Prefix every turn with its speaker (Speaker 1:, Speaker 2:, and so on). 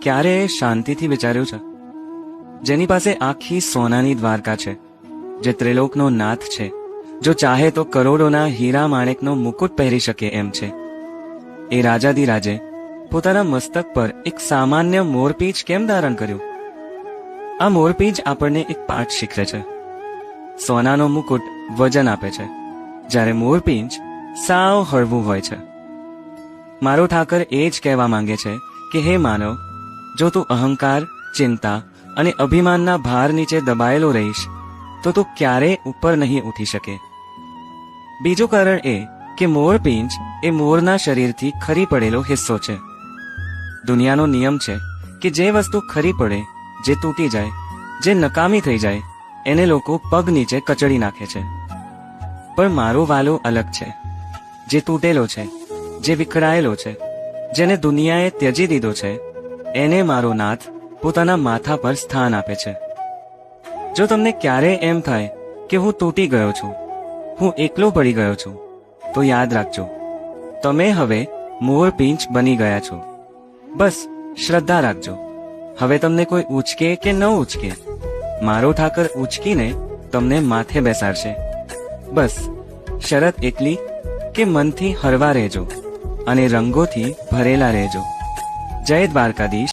Speaker 1: ક્યારે શાંતિથી વિચાર્યું છે? જેની પાસે આખી સોનાની દ્વારકા છે, જે ત્રિલોકનો નાથ છે, જો ચાહે તો કરોડોના હીરા માણેકનો મુકુટ પહેરી શકે એમ છે, એ રાજાધિરાજે પોતાના મસ્તક પર એક સામાન્ય મોરપીંછ કેમ ધારણ કર્યું? આ મોરપીંછ આપણને એક પાઠ શીખવે છે. સોનાનો મુકુટ વજન આપે છે, જ્યારે મોરપીંછ સાવ હળવું હોય છે. મારો ઠાકર એ જ કહેવા માંગે છે કે હે માનવ, જો તું અહંકાર, ચિંતા અને અભિમાનના ભાર નીચે દબાયેલો રહીશ તો તું ક્યારેય ઉપર નહીં ઉઠી શકે. બીજું કારણ એ કે મોરપીંછ એ મોરના શરીરથી ખરી પડેલો હિસ્સો છે. દુનિયાનો નિયમ છે કે જે વસ્તુ ખરી પડે, જે તૂટી જાય, જે નકામી થઈ જાય, એને લોકો પગ નીચે કચડી નાખે છે. પણ મારો વાલો અલગ છે, જે તૂટેલો છે, જે વિખરાયેલો છે, જેને દુનિયાએ ત્યજી દીધો છે, એને મારો નાથ પોતાના માથા પર સ્થાન આપે છે. જો તમને ક્યારેય એમ થાય કે હું તૂટી ગયો છું, હું એકલો પડી ગયો છું, તો યાદ રાખજો, તમે હવે મોરપીંછ બની ગયા છો. બસ શ્રદ્ધા રાખજો. હવે તમને કોઈ ઉચકે કે ન ઉચકે, મારો ઠાકર ઉચકીને તમને માથે બેસાડશે. બસ શરત એટલી કે મનથી હળવા રહેજો અને રંગોથી ભરેલા રહેજો. જય દ્વારકાધીશ.